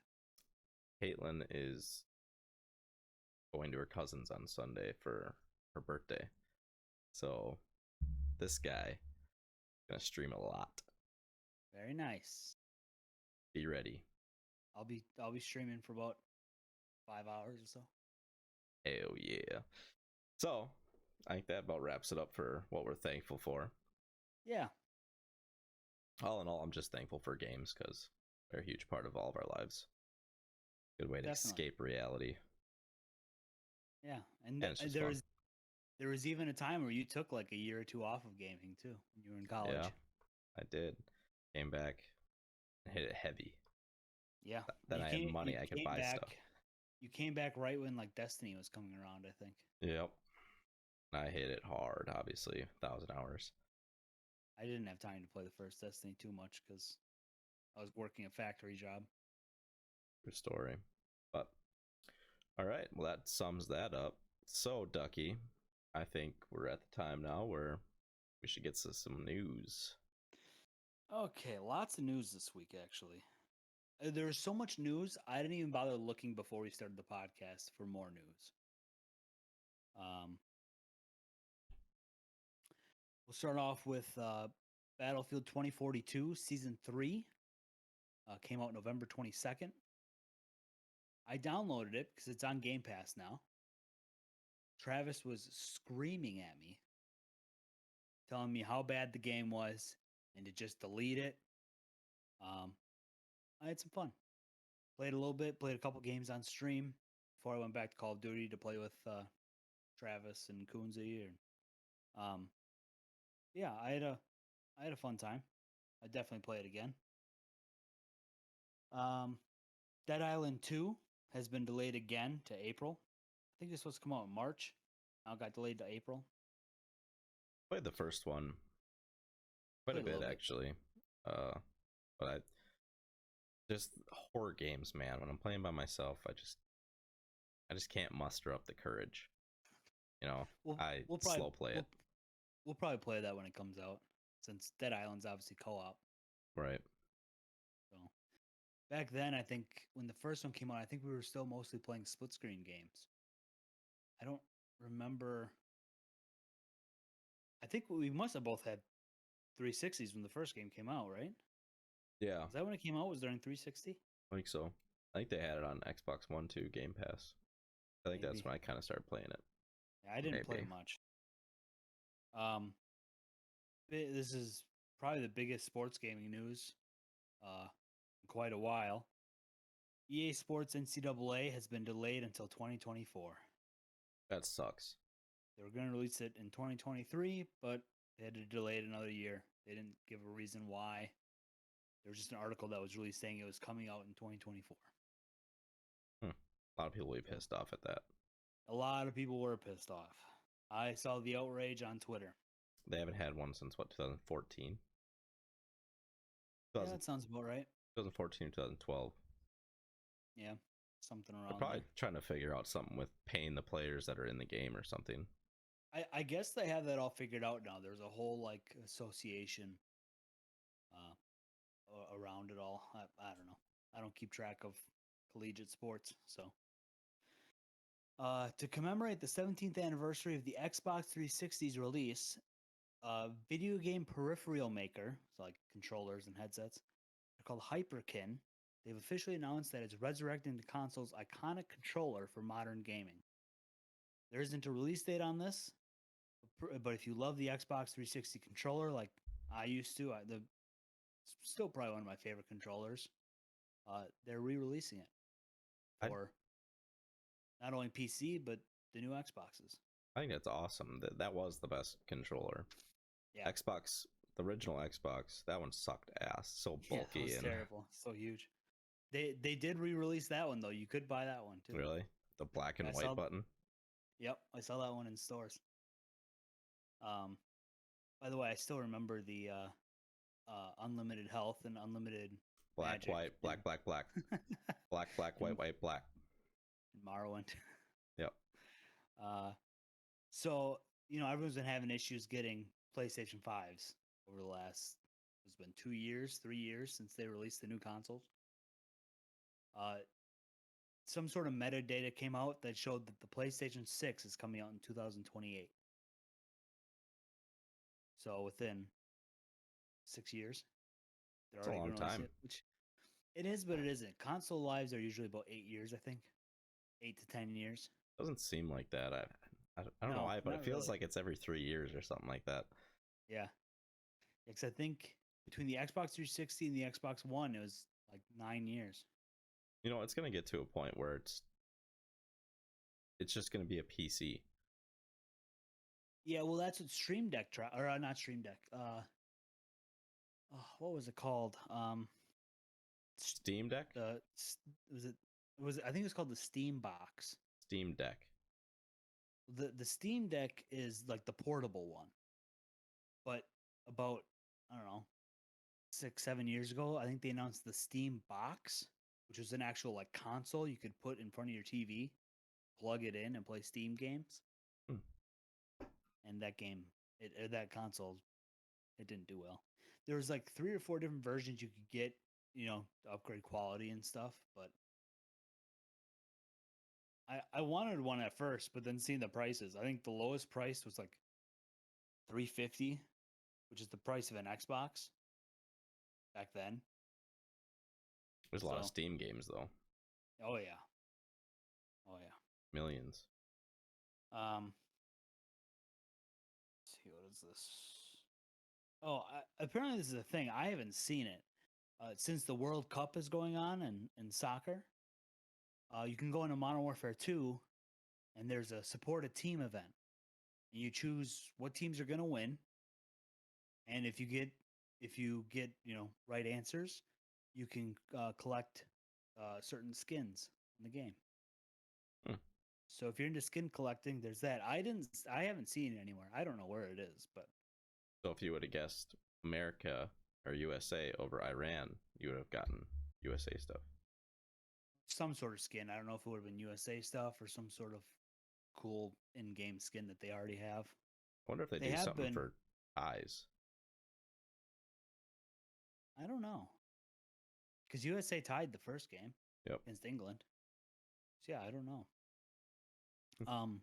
Caitlin is going to her cousin's on Sunday for her birthday. So this guy gonna stream a lot. Very nice. Be ready. I'll be streaming for about 5 hours or so. Hell yeah. So I think that about wraps it up for what we're thankful for. Yeah. All in all, I'm just thankful for games because they're a huge part of all of our lives. Good way to Definitely. escape reality. Yeah, and And it's just there fun. was even a time where you took like a year or two off of gaming too when you were in college. Yeah, I did. Came back and hit it heavy. Yeah. Then I had money. You I could came buy back. stuff. You came back right when like Destiny was coming around, I think. Yep. I hit it hard, obviously. 1,000 hours. I didn't have time to play the first Destiny too much because I was working a factory job. True story. But all right, well that sums that up. So Ducky, I think we're at the time now where we should get to some news. Okay, lots of news this week actually. There was so much news, I didn't even bother looking before we started the podcast for more news. We'll start off with Battlefield 2042 Season 3. Came out November 22nd. I downloaded it because it's on Game Pass now. Travis was screaming at me, telling me how bad the game was and to just delete it. I had some fun. Played a little bit, played a couple games on stream before I went back to Call of Duty to play with Travis and Kunzi. Um, yeah, I had a fun time. I definitely play it again. Dead Island 2 has been delayed again to April. I think this was come out in March. Now it got delayed to April. Played the first one quite a Played a bit little bit. actually. But I just horror games, man. When I'm playing by myself, I just can't muster up the courage. You know, I We'll probably slow play it. we'll probably play that when it comes out, since Dead Island's obviously co-op. Right. So back then, I think when the first one came out, I think we were still mostly playing split screen games. I don't remember. I think we must have both had 360s when the first game came out, right? Yeah, Is that when it came out? Was during 360? I think so. I think they had it on Xbox One too, Game Pass. I think that's Maybe. when I kind of started playing it. Yeah, I didn't play Maybe. much. This is probably the biggest sports gaming news in quite a while. EA Sports NCAA has been delayed until 2024. That sucks. They were going to release it in 2023, but they had to delay it another year. They didn't give a reason why. There was just an article that was really saying it was coming out in 2024. A lot of people will be pissed off at that. A lot of people were pissed off. I saw the outrage on Twitter. They haven't had one since what, 2014? Yeah, that sounds about right. 2014, 2012. Yeah, something They're around probably there. trying to figure out something with paying the players that are in the game or something. I guess they have that all figured out now. There's a whole like association around it all. I don't know. I don't keep track of collegiate sports, so. To commemorate the 17th anniversary of the Xbox 360's release, video game peripheral maker, so like controllers and headsets, they're called Hyperkin. They've officially announced that it's resurrecting the console's iconic controller for modern gaming. There isn't a release date on this, but if you love the Xbox 360 controller like I used to, it's still probably one of my favorite controllers. They're re-releasing it for not only PC but the new Xboxes. I think that's awesome. That was the best controller. Yeah, Xbox, the original Xbox, that one sucked ass. So yeah, that bulky was and terrible, so huge. They did re-release that one though. You could buy that one too. really the black and I white saw. button. Yep, I saw that one in stores. By the way, I still remember the unlimited health and unlimited Black, Magic, white, black, and black, black, black, black, white, and white, black. Morrowind. Yep. Uh, so everyone's been having issues getting PlayStation 5s over the last. It's been 2 years, 3 years since they released the new consoles. Uh, some sort of metadata came out that showed that the PlayStation 6 is coming out in 2028. So within 6 years, they're It's a already long going to release time. it, which it is, but it isn't. Console lives are usually about 8 years, I think, 8 to 10 years. Doesn't seem like that. I don't know No, why, but it not feels really. like it's every 3 years or something like that. Yeah, because I think between the Xbox 360 and the Xbox One, it was like 9 years. You know, it's gonna get to a point where it's just gonna be a PC. Yeah, well, that's what Stream Deck or not Stream Deck. Oh, what was it called? Steam Deck, The was it was I think it was called the Steam Box. Steam Deck. The Steam Deck is like the portable one, but about I don't know 6 7 years ago, I think they announced the Steam Box, which was an actual like console you could put in front of your TV, plug it in, and play Steam games. Hmm. And that console, it didn't do well. There was like 3 or 4 different versions you could get, to upgrade quality and stuff. But I wanted one at first, but then seeing the prices, I think the lowest price was like $350, which is the price of an Xbox back then. There's a lot of So, Steam games though. oh yeah, oh yeah. Millions. Let's see, what is this? Oh, apparently this is a thing. I haven't seen it since the World Cup is going on in soccer. You can go into Modern Warfare 2, and there's a support a team event. And you choose what teams are going to win, and if you get right answers, you can collect certain skins in the game. Hmm. So if you're into skin collecting, there's that. I haven't seen it anywhere. I don't know where it is, but So if you would have guessed America or USA over Iran, you would have gotten USA stuff. some sort of skin. I don't know if it would have been USA stuff or some sort of cool in-game skin that they already have. I wonder if they They do have something been. for eyes. I don't know, because USA tied the first game Yep. against England. So yeah, I don't know. Hmm.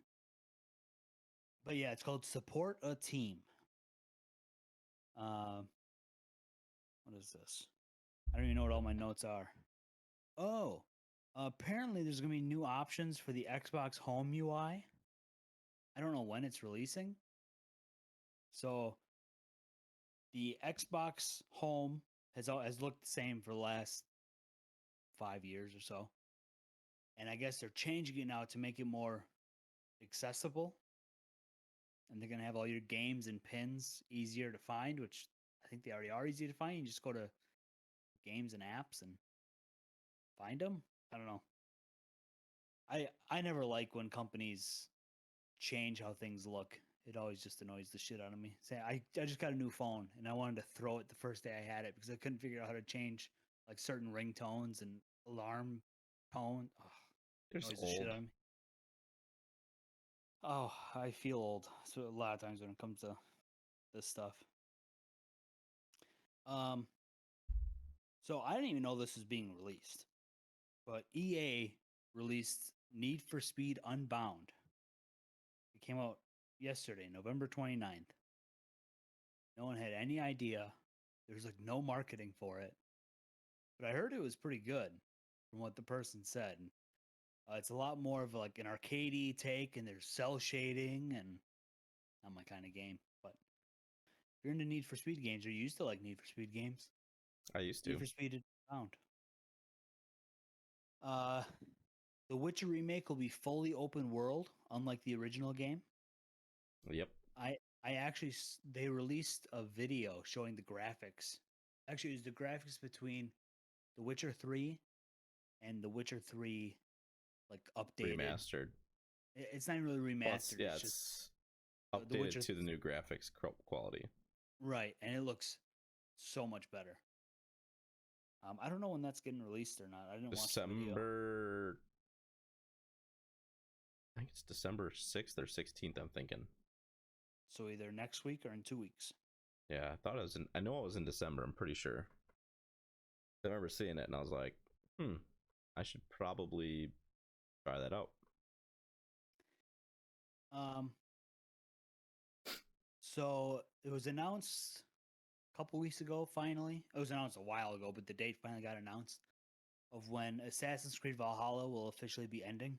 But yeah, it's called Support a Team. What is this? I don't even know what all my notes are. Oh, apparently there's gonna be new options for the Xbox Home UI. I don't know when it's releasing. So the Xbox Home has looked the same for the last 5 years or so, and I guess they're changing it now to make it more accessible. And they're gonna have all your games and pins easier to find, which I think they already are easy to find. You just go to games and apps and find them. I don't know. I never like when companies change how things look. It always just annoys the shit out of me. Say I just got a new phone and I wanted to throw it the first day I had it because I couldn't figure out how to change like certain ringtones and alarm tone. Oh, You're annoys just the shit old. out of me. Oh, I feel old. So a lot of times when it comes to this stuff. Um, so I didn't even know this was being released, but EA released Need for Speed Unbound. It came out yesterday, November 29th. No one had any idea. There was like no marketing for it, but I heard it was pretty good from what the person said. It's a lot more of like an arcadey take, and there's cell shading, and not my kind of game. But if you're into Need for Speed games, or you used to like Need for Speed games, I used Need to. for Speed Unbound. Uh, the Witcher remake will be fully open world, unlike the original game. Yep. I actually they released a video showing the graphics. Actually, it was the graphics between The Witcher 3 and The Witcher 3 like updated. Remastered. It's not even really Well, it's, remastered. yeah, It's just it's The updated Witcher to the new graphics quality. right, and it looks so much better. I don't know when that's getting released or not. I didn't watch the video. December. I think it's December 6th or 16th. I'm thinking. So either next week or in 2 weeks. Yeah, I thought it was in. I know it was in December. I'm pretty sure. I remember seeing it and I was like, I should probably try that out. Um, so it was announced a couple weeks ago. Finally, it was announced a while ago, but the date finally got announced of when Assassin's Creed Valhalla will officially be ending,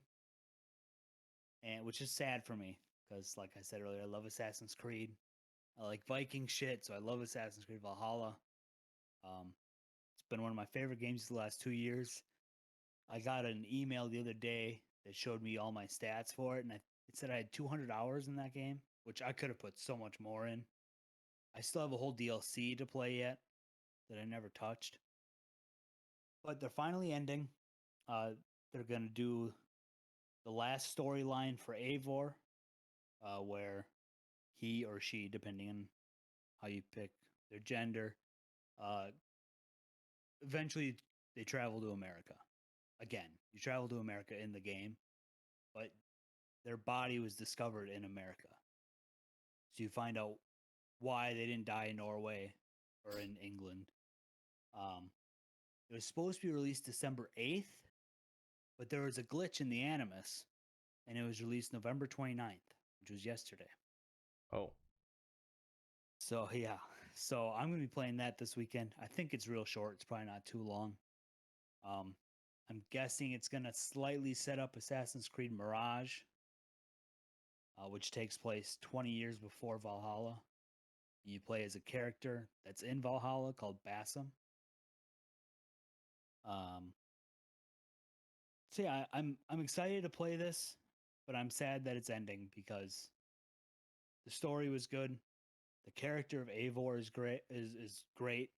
and which is sad for me because, like I said earlier, I love Assassin's Creed. I like Viking shit, so I love Assassin's Creed Valhalla. It's been one of my favorite games the last 2 years. I got an email the other day that showed me all my stats for it, and it said I had 200 hours in that game, which I could have put so much more in. I still have a whole DLC to play yet that I never touched. But they're finally ending. They're going to do the last storyline for Eivor, where he or she, depending on how you pick their gender, uh, eventually they travel to America. Again, you travel to America in the game, but their body was discovered in America. So you find out why they didn't die in Norway or in England. It was supposed to be released December 8th, but there was a glitch in the Animus, and it was released November 29th, which was yesterday. Oh. So, yeah. So I'm going to be playing that this weekend. I think it's real short. It's probably not too long. I'm guessing it's going to slightly set up Assassin's Creed Mirage, which takes place 20 years before Valhalla. You play as a character that's in Valhalla called Bassam. So yeah, I'm excited to play this, but I'm sad that it's ending because the story was good. The character of Eivor is great. Is great.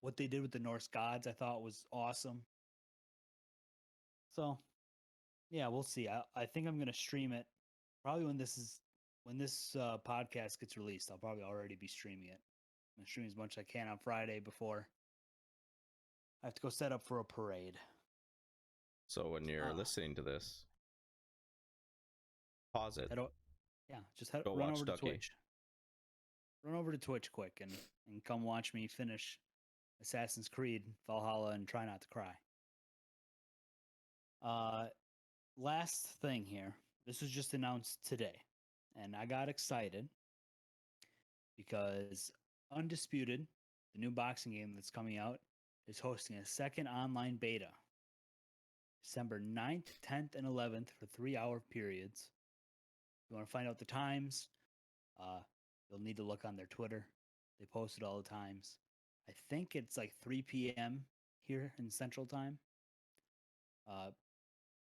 What they did with the Norse gods, I thought was awesome. So yeah, we'll see. I think I'm gonna stream it probably when this podcast gets released. I'll probably already be streaming it. I'm gonna stream as much as I can on Friday before I have to go set up for a parade. So when you're listening to this, pause it. Yeah, just Go run watch over to Ducky. Twitch. Run over to Twitch quick and come watch me finish Assassin's Creed Valhalla and try not to cry. Last thing here. This was just announced today, and I got excited because Undisputed, the new boxing game that's coming out, is hosting a second online beta. December 9th, 10th, and 11th for 3-hour periods. If you want to find out the times, you'll need to look on their Twitter. They post it all the times. I think it's like 3 p.m. here in Central Time,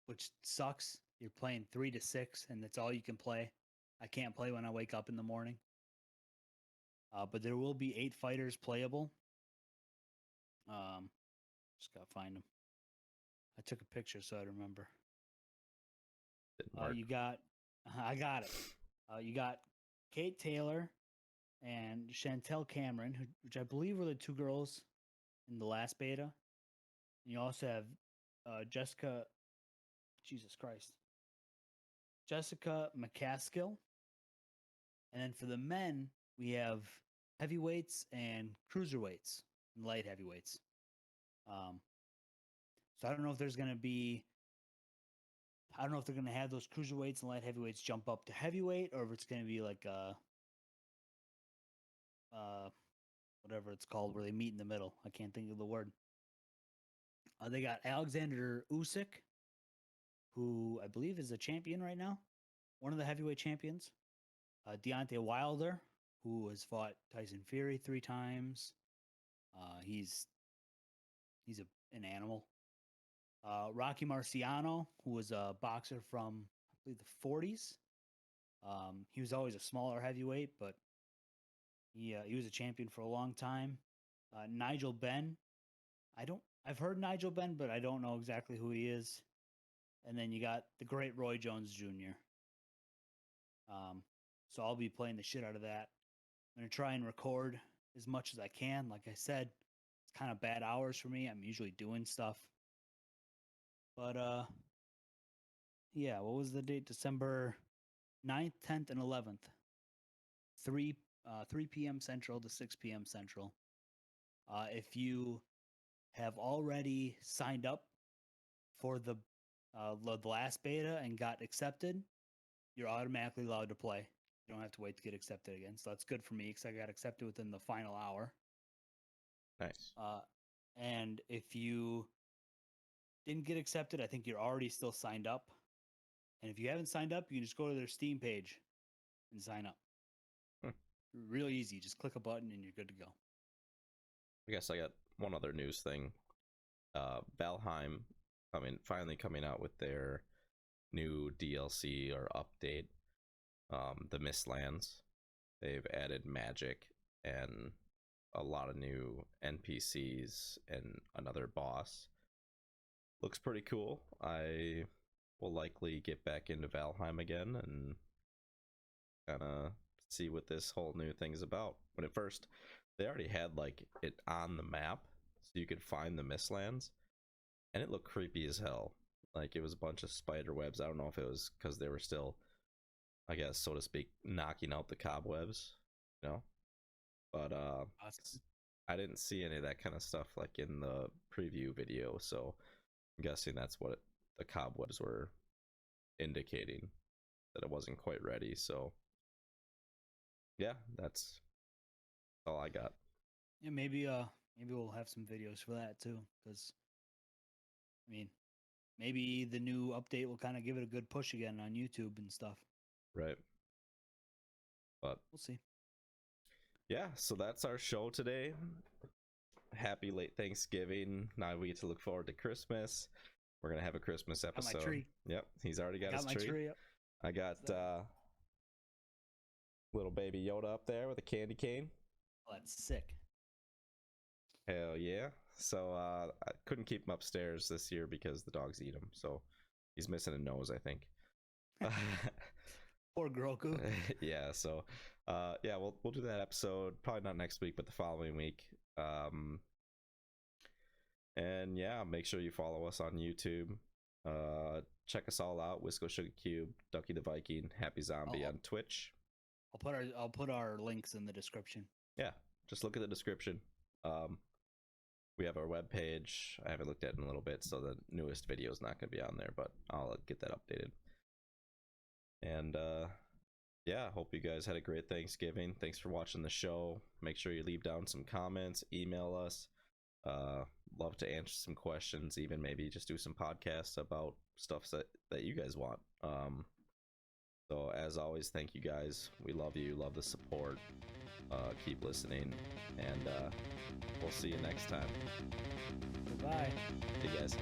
which sucks. You're playing 3 to 6, and that's all you can play. I can't play when I wake up in the morning. But there will be 8 fighters playable. Just gotta find them. I took a picture so I remember. Didn't work. I got it. You got Kate Taylor and Chantel Cameron, which I believe were the 2 girls in the last beta. And you also have Jessica. Jesus Christ. Jessica McCaskill. And then for the men, we have heavyweights and cruiserweights and light heavyweights. So I don't know if there's going to be. I don't know if they're going to have those cruiserweights and light heavyweights jump up to heavyweight, or if it's going to be like whatever it's called, where they meet in the middle. I can't think of the word. They got Alexander Usyk, who I believe is a champion right now, one of the heavyweight champions. Deontay Wilder, who has fought Tyson Fury 3 times. He's an animal. Rocky Marciano, who was a boxer from I believe the 40s. He was always a smaller heavyweight, but he was a champion for a long time. Nigel Benn. I've heard Nigel Benn, but I don't know exactly who he is. And then you got the great Roy Jones Jr. So I'll be playing the shit out of that. I'm gonna try and record as much as I can. Like I said, kind of bad hours for me. I'm usually doing stuff. But yeah, what was the date? December 9th, 10th, and 11th. 3 p.m. Central to 6 p.m. Central. If you have already signed up for the last beta and got accepted, you're automatically allowed to play. You don't have to wait to get accepted again. So that's good for me because I got accepted within the final hour. Nice. And if you didn't get accepted, I think you're already still signed up. And if you haven't signed up, you can just go to their Steam page and sign up. Real easy. Just click a button and you're good to go. I guess I got one other news thing. Valheim, finally coming out with their new DLC or update, the Mistlands. They've added magic and a lot of new NPCs and another boss. Looks pretty cool. I will likely get back into Valheim again and kind of see what this whole new thing is about. When at first, they already had like it on the map, so you could find the Mistlands, and it looked creepy as hell. Like it was a bunch of spider webs. I don't know if it was because they were still, I guess, so to speak, knocking out the cobwebs, you know. But Awesome. I didn't see any of that kind of stuff like in the preview video, so I'm guessing that's what the cobwebs were indicating, that it wasn't quite ready. So yeah, that's all I got. Yeah, maybe we'll have some videos for that too, because I mean, maybe the new update will kind of give it a good push again on YouTube and stuff. Right. But we'll see. Yeah, so that's our show today. Happy late Thanksgiving. Now we get to look forward to Christmas. We're gonna have a Christmas episode. Got my tree. Yep, he's already got his my tree up. I got little baby Yoda up there with a candy cane. Oh, that's sick. Hell yeah. So I couldn't keep him upstairs this year because the dogs eat him. So he's missing a nose, I think. Poor Grogu. Yeah, so yeah, we'll do that episode probably not next week, but the following week. And yeah, make sure you follow us on YouTube. Check us all out: Wisco Sugar Cube, Ducky the Viking, Happy Zombie on Twitch. I'll put our links in the description. Yeah, just look at the description. We have our webpage. I haven't looked at it in a little bit, so the newest video is not going to be on there, but I'll get that updated. And yeah, hope you guys had a great Thanksgiving. Thanks for watching the show. Make sure you leave down some comments, email us. Love to answer some questions, even maybe just do some podcasts about stuff that you guys want. So as always, thank you guys. We love you, love the support. Keep listening, and we'll see you next time. Goodbye. Hey guys.